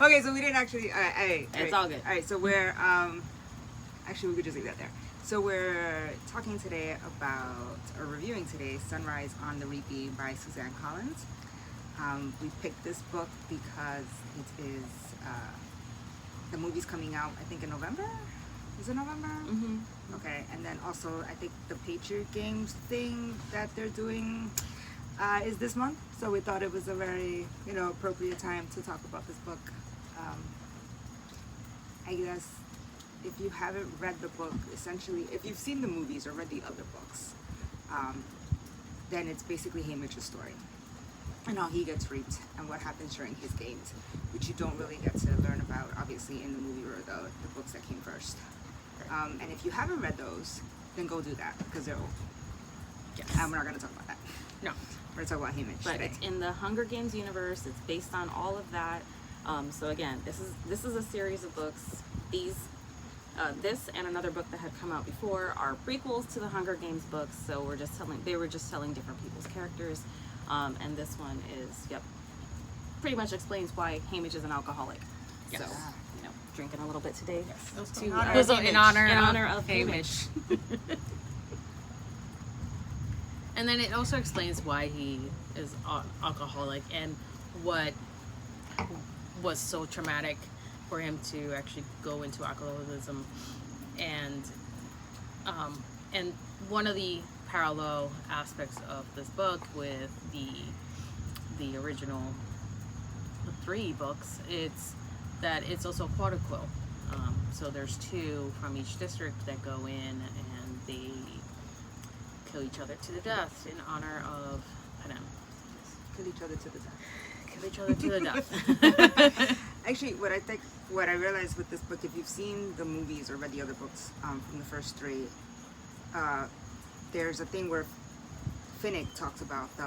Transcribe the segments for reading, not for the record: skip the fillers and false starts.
Okay, so we didn't actually. It's all good. All right, so we're actually we could just leave that there. So we're talking today about, or reviewing today, Sunrise on the Reapy by Suzanne Collins. We picked this book because it is the movie's coming out, I think, in November. Is it November? Mm-hmm. Okay, and then also I think the Patriot Games thing that they're doing is this month. So we thought it was a very, appropriate time to talk about this book. I guess if you haven't read the book, essentially, if you've seen the movies or read the other books, then it's basically Haymitch's story and how he gets raped and what happens during his games, which you don't really get to learn about, obviously, in the movie or the books that came first. And if you haven't read those, then go do that, because they're old. Yes. And we're not going to talk about that. No. We're going to talk about Haymitch But today. it's in the Hunger Games universe. It's based on all of that. So again, this is a series of books. This and another book that had come out before are prequels to the Hunger Games books. So they were just telling different people's characters. And this one is, pretty much explains why Haymitch is an alcoholic. Yes. So, drinking a little bit today. Yes. In honor of Haymitch. And then it also explains why he is alcoholic and what was so traumatic for him to actually go into alcoholism. And one of the parallel aspects of this book with the original 3 books, it's that it's also a prequel. So there's 2 from each district that go in and they kill each other to the death in honor of Panem. Kill each other to the death. Kill each other to the death. Actually, what I realized with this book, if you've seen the movies or read the other books from the first 3, there's a thing where Finnick talks about the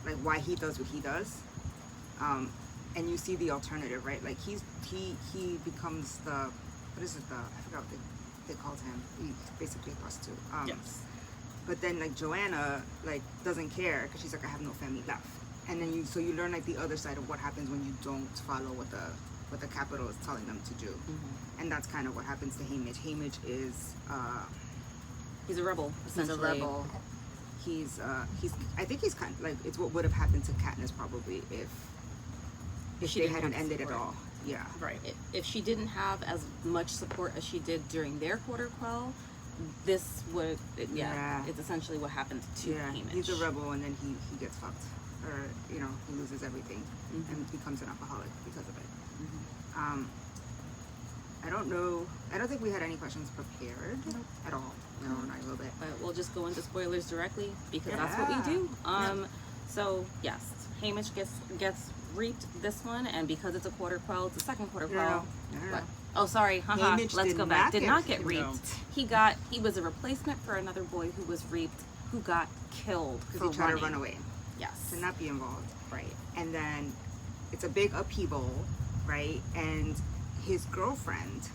like why he does what he does, and you see the alternative, right? Like he becomes the, what is it, I forgot what they called him. He's basically a prostitute. Yes. But then like Joanna doesn't care because she's like, I have no family left. And then you learn like the other side of what happens when you don't follow what the capital is telling them to do. Mm-hmm. And that's kind of what happens to Haymitch. Haymitch is He's a rebel, essentially. he's a rebel. He's I think he's kind of like, it's what would have happened to Katniss probably if they hadn't ended it all. Yeah. Right. If she didn't have as much support as she did during their quarter quell, this would, it's essentially what happened to Haymitch. He's a rebel, and then he gets fucked, or he loses everything, and becomes an alcoholic because of it. I don't know. I don't think we had any questions prepared at all. No, not a little bit. But we'll just go into spoilers directly because that's what we do. So yes, Haymitch gets reaped this one, and because it's a quarter quell, it's a second quarter quell. No. Oh, sorry. Haymitch Let's go back. Did not get reaped. reaped. He was a replacement for another boy who was reaped, who got killed Because he tried to run away. Yes. To not be involved. Right. And then it's a big upheaval, right? And his girlfriend,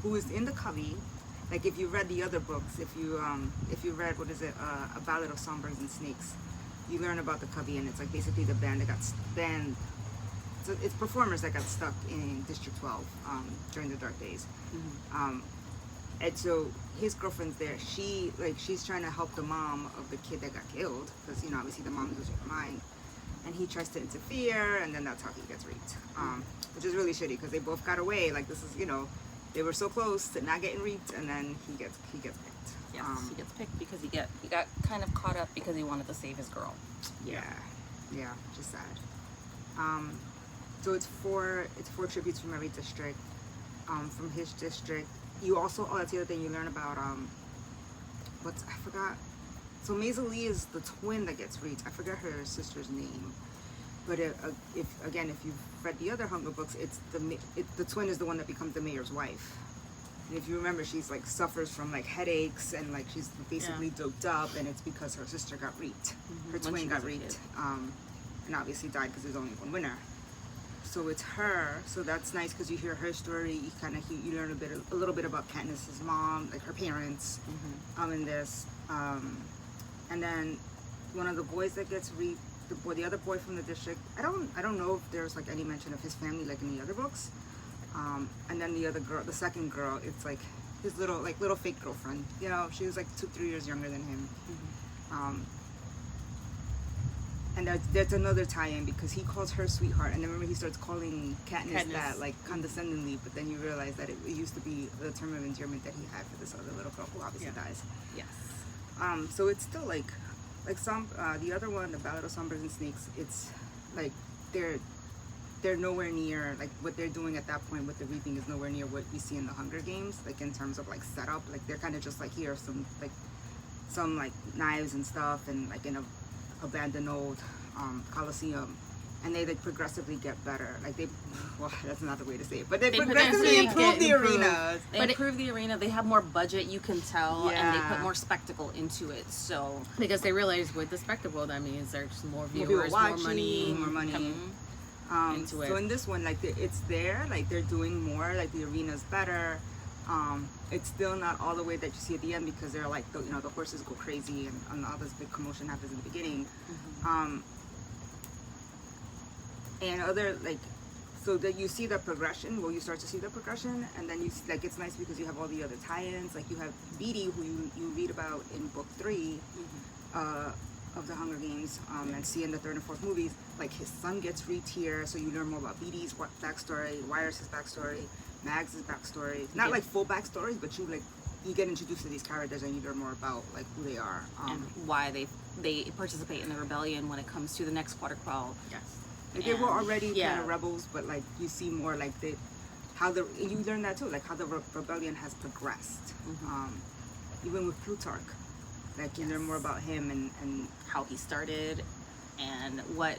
who is in the covey, like if you read the other books, if you read, what is it, A Ballad of Songbirds and Snakes, you learn about the covey, and it's like basically the band that got banned. So it's performers that got stuck in District 12 during the dark days. And so his girlfriend's there. She's trying to help the mom of the kid that got killed, because obviously the mom loses her mind, and he tries to interfere, and then that's how he gets raped, which is really shitty because they both got away. Like this is they were so close to not getting raped, and then he gets picked. Yes, he gets picked because he got kind of caught up because he wanted to save his girl. Yeah, just sad. So it's four tributes from every district. From his district, you also, that's the other thing you learn about. I forgot. So Maisie Lee is the twin that gets raped. I forgot her sister's name. But if you've read the other Hunger books, the twin is the one that becomes the mayor's wife. And if you remember, she's like suffers from like headaches, and like she's basically doped up, and it's because her sister got raped. Her twin got raped, and obviously died because there's only one winner. So it's her. So that's nice because you hear her story. You learn a little bit about Katniss's mom, like her parents, in this. And then one of the boys that gets raped the other boy from the district. I don't know if there's like any mention of his family like in the other books. And then the other girl, the second girl, it's like his little fake girlfriend. You know, she was like 2-3 years younger than him. And there's another tie-in because he calls her sweetheart, and then remember he starts calling Katniss that like condescendingly, but then you realize that it used to be the term of endearment that he had for this other little girl who obviously dies. Yes. So it's still like some the other one, the Ballad of Songbirds and Snakes. It's like they're nowhere near like what they're doing at that point with the reaping is nowhere near what we see in the Hunger Games. Like in terms of like setup, like they're kind of just like here are some knives and stuff, and like in a abandoned old Coliseum, and they like progressively get better. Like well, that's not the way to say it, but they progressively improve the arenas. They improve the arena. They have more budget, you can tell, and they Yeah. put more spectacle into it. So Because they realize with the spectacle, that means there's more people viewers, more watching, money. Into it. So in this one, like it's there, like they're doing more, like the arena's better. It's still not all the way that you see at the end because they're like the horses go crazy and all this big commotion happens in the beginning. And other like so that you see the progression. Well, you start to see the progression, and then you see, like it's nice because you have all the other tie-ins. Like you have Beetee, who you read about in book 3 of the Hunger Games, and see in the 3rd and 4th movies. Like his son gets reaped here, so you learn more about Beetee's backstory, Wyrus's backstory, Mags' backstory. Not like full backstories, but you get introduced to these characters and you learn more about like who they are and why they participate in the rebellion when it comes to the next Quarterquell. Yes. like they were already Yeah. kind of rebels, but like you see more like you learn that too, like how the rebellion has progressed. Even with Plutarch, like you learn more about him and How he started and what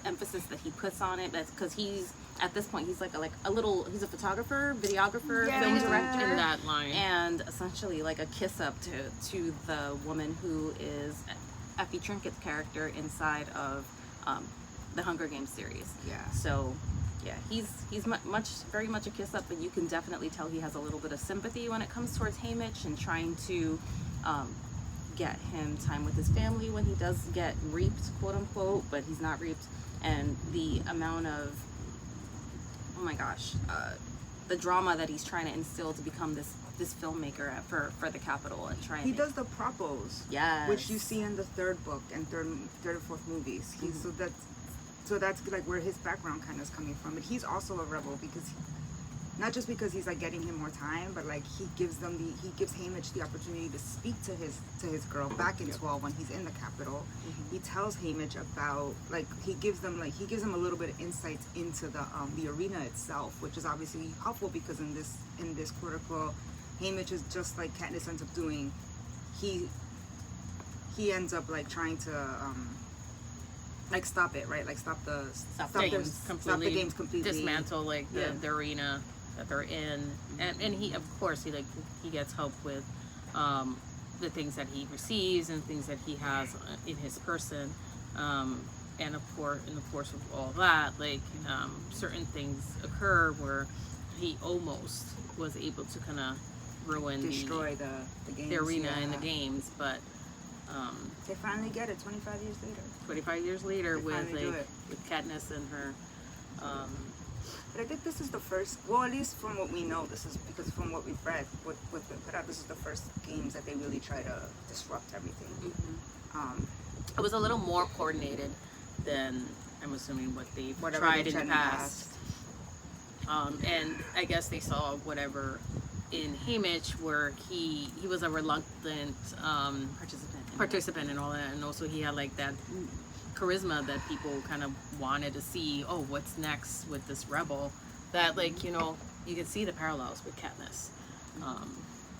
emphasis that he puts on it. That's because he's at this point he's he's a photographer, videographer, Yeah. film director, In that line. and essentially like a kiss up to the woman who is Effie Trinket's character inside of the Hunger Games series. Yeah. So yeah, he's very much a kiss up, but you can definitely tell he has a little bit of sympathy when it comes towards Haymitch and trying to get him time with his family when he does get reaped, quote unquote, but he's not reaped. And the amount of the drama that he's trying to instill to become this filmmaker for the Capitol and trying he does the propos, yes, which you see in the 3rd book and third and 4th movies. So that's like where his background kind of is coming from. But he's also a rebel because not just because he's like getting him more time, but like he gives Haymitch the opportunity to speak to his girl back in 12 when he's in the Capitol. He tells Haymitch about like he gives him a little bit of insights into the arena itself, which is obviously helpful because in this Quarterquell, Haymitch is just like Katniss ends up doing. He ends up like trying to like stop it, right? Like stop the games completely. Dismantle like Yeah. the arena that they're in, and he of course he gets help with the things that he receives and things that he has in his person, and of course in the course of all that, like certain things occur where he almost was able to kind of ruin destroy the games, the arena yeah. and the games, but They finally get it 25 years later. 25 years later They with finally do like it. with Katniss and her But I think this is the first, well, at least from what we know, this is because from what we've read, what they put out, this is the first games that they really try to disrupt everything. it was a little more coordinated than I'm assuming what they Whatever tried they in the past. And I guess they saw whatever in Haymitch where he was a reluctant participant and all that, and also he had like that charisma that people kind of wanted to see. Oh, what's next with this rebel? That like you can see the parallels with Katniss.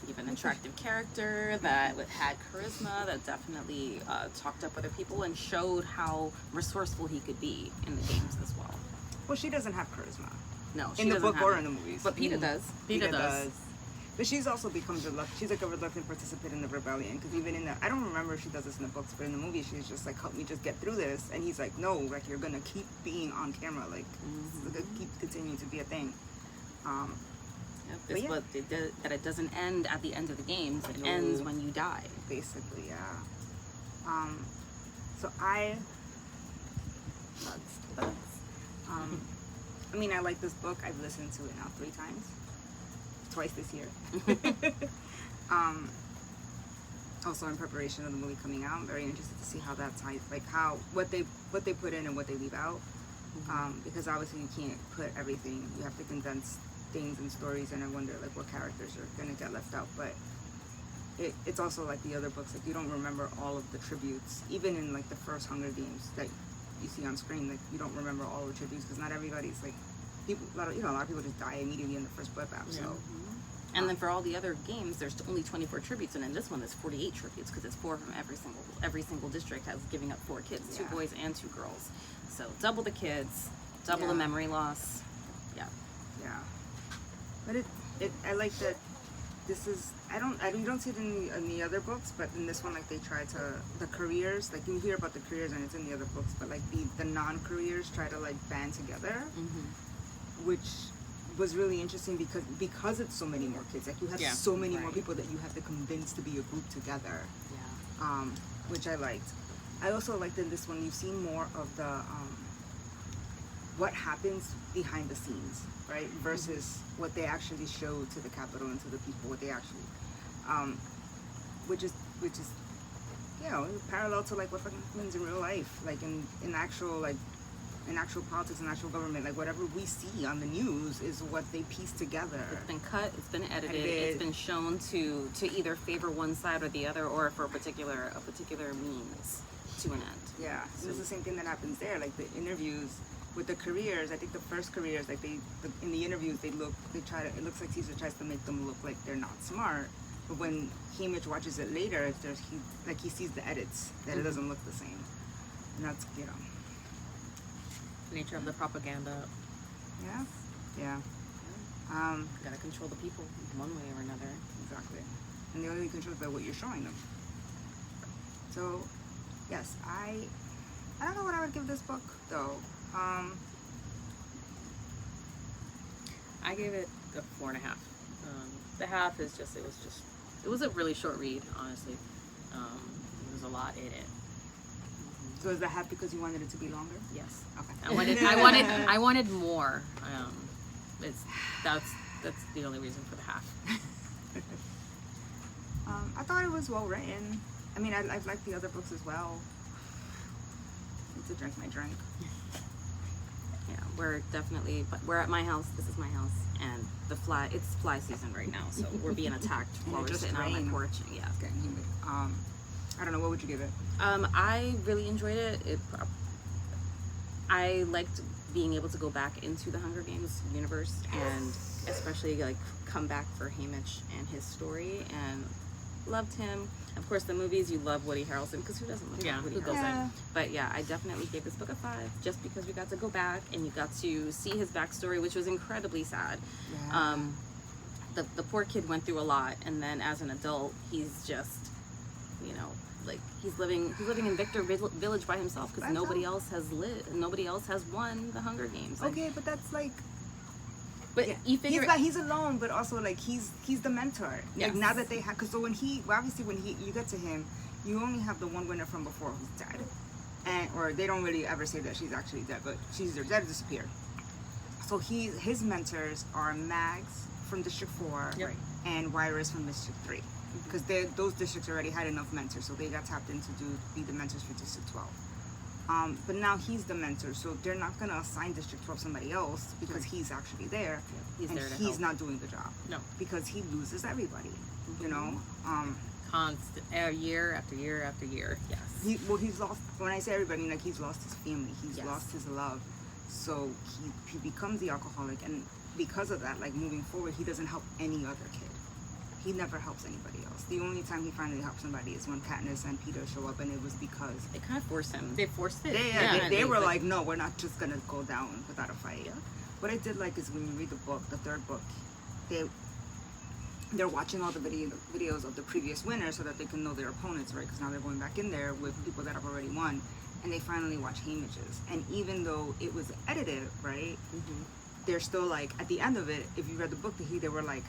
even attractive character that had charisma, that definitely talked up other people and showed how resourceful he could be in the games as well. Well, she doesn't have charisma. No, she In the doesn't book have or it. in the movies. But Peeta does. Peeta does. But she's also becomes she's like a reluctant participant in the rebellion, because even in the, I don't remember if she does this in the books, but in the movie she's just like, help me just get through this, and he's like, no, like you're gonna keep being on camera, like it's gonna keep continuing to be a thing. This yeah. book, that it doesn't end at the end of the games, it No. ends when you die. Basically, yeah. So That's I mean, I like this book. I've listened to it now 3 times, twice this year. Also in preparation of the movie coming out, I'm very interested to see how that ties, like what they put in and what they leave out. Because obviously you can't put everything. You have to condense things and stories, and I wonder like what characters are gonna get left out. But it's also like the other books, like you don't remember all of the tributes, even in like the first Hunger Games that you see on screen. Like you don't remember all the tributes because not everybody's like people. A lot of people just die immediately in the first bloodbath. Yeah. So. And then for all the other games, there's only 24 tributes, and in this one, there's 48 tributes because it's 4 from every single district has giving up 4 kids, 2 boys and 2 girls. So double the kids, double the memory loss. Yeah. But I like that. This is you don't see it in the other books, but in this one, like they try to the careers, like you hear about the careers and it's in the other books, but like the non-careers try to like band together, which was really interesting because it's so many more kids. Like you have so many more people that you have to convince to be a group together. Which I liked. I also liked in this one you've seen more of the what happens behind the scenes, right? Versus what they actually show to the Capitol and to the people. What they actually, which is parallel to like what fucking happens in real life, like in actual politics and actual government, like whatever we see on the news is what they piece together. It's been cut, it's been edited, it's been shown to either favor one side or the other, or for a particular means to an end. Yeah, so it's the same thing that happens there. Like the interviews with the careers, I think the first careers, like in the interviews it looks like Caesar tries to make them look like they're not smart, but when Haymitch watches it later, he sees the edits that it doesn't look the same, and that's Nature of the propaganda. Gotta control the people one way or another. Exactly. And the only way you control is by what you're showing them. So, yes, I don't know what I would give this book though. I gave it a 4.5. The half is just it was a really short read, honestly. There was a lot in it. So is that half because you wanted it to be longer? Yes. Okay. I wanted more. That's the only reason for the half. I thought it was well written. I mean, I've liked the other books as well. I need to drink my drink. Yeah, we're at my house. This is my house, and it's fly season right now, so we're being attacked while we're sitting on my porch. Yeah, it's getting humid. I don't know, what would you give it? I really enjoyed it. I liked being able to go back into the Hunger Games universe and especially like come back for Haymitch and his story, and loved him. Of course, the movies, you love Woody Harrelson, because who doesn't love Woody Harrelson? Yeah. But yeah, I definitely gave this book a 5 just because we got to go back and you got to see his backstory, which was incredibly sad. Yeah. The poor kid went through a lot, and then as an adult, he's just, like he's living in Victor Village by himself because nobody else has won the Hunger Games. Okay, but that's like. But you figure he's alone, but also like he's the mentor. Yes. Like now that they have, because so when you get to him, you only have the one winner from before who's dead, or they don't really ever say that she's actually dead, but she's dead or disappeared. So his mentors are Mags from District 4 and Wyrus from District 3. Because those districts already had enough mentors, so they got tapped in to be the mentors for District 12. But now he's the mentor, so they're not going to assign District 12 somebody else because he's actually there, and he's not doing the job. No. Because he loses everybody, Constant, year after year after year. Yes. He's lost, when I say everybody, like he's lost his family, he's lost his love, so he becomes the alcoholic, and because of that, like moving forward, he doesn't help any other kid. He never helps anybody else. The only time he finally helps somebody is when Katniss and Peter show up, and it was because they kind of forced him. They forced it. They were like, no, we're not just gonna go down without a fight. Yeah. What I did like is when you read the book, the third book, they're watching all the videos of the previous winners so that they can know their opponents, right? Because now they're going back in there with people that have already won, and they finally watch Haymitch's. And even though it was edited, right, they're still like at the end of it. If you read the book, they were like.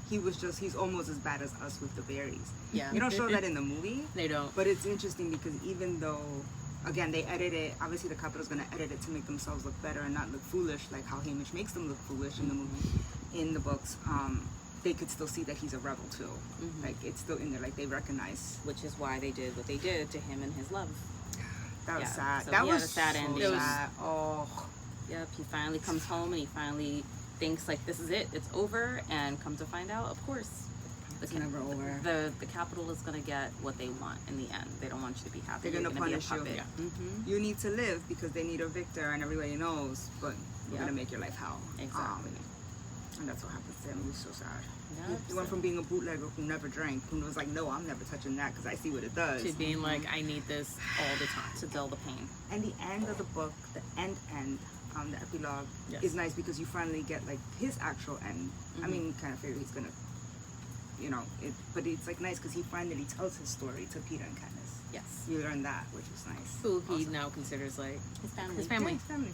He's almost as bad as us with the berries. Yeah. You don't show that in the movie. They don't. But it's interesting because even though again, they edit it. Obviously, the Capitol's gonna edit it to make themselves look better and not look foolish, like how Haymitch makes them look foolish in the movie, in the books. They could still see that he's a rebel too. Like it's still in there. Like they recognize. Which is why they did what they did to him and his love. That was Yeah, sad. so That he had was a sad so ending. sad. Oh, Yep, he finally comes home and he finally thinks like this is it, it's over, and come to find out, of course, it's never over. the Capitol is gonna get what they want in the end. They don't want you to be happy. They're gonna be a punish you. puppet. Yeah. You need to live because they need a victor, and everybody knows. But we're Yep. gonna make your life hell. Exactly. And that's what happens to him. It was so sad. Yep, He went so- from being a bootlegger who never drank, who was like, no, I'm never touching that because I see what it does. To being like, I need this all the time. to dull the pain. And the end of the book, the end, the epilogue Yes. is nice because you finally get like his actual end. I mean, you kind of figure he's gonna, but it's like nice because he finally tells his story to Peter and Katniss. Yes. You learn that, which is nice. Who he Awesome. now considers like His family. his family. Yeah, family.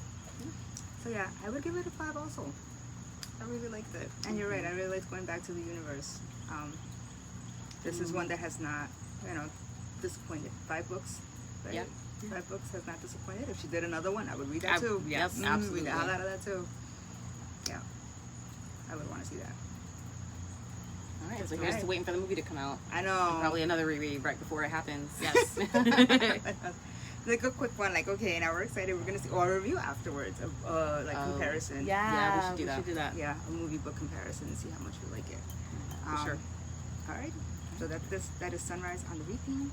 So yeah, I would give it a 5 also. I really liked it. And you're right, I really liked going back to the universe. This is one that has not, disappointed. 5 books. Right? Yep. 5 books has not disappointed. If she did another one, I would read that too. Yes, Yep, absolutely. Read the hell out of that too. Yeah. I would want to see that. All right, so All here's right. to waiting for the movie to come out. I know. Probably another reread right before it happens. Yes. Like a quick one, like, okay, now we're excited. We're going to see, or a review afterwards of, comparison. Yeah, we should do we that. should do that. Yeah, a movie book comparison and see how much we like it. For sure. All right. So that is Sunrise on the Reaping.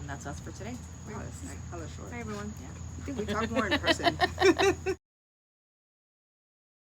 And that's us for today. Wow, that's like hella short. Hi everyone. Yeah. I think we talk more in person.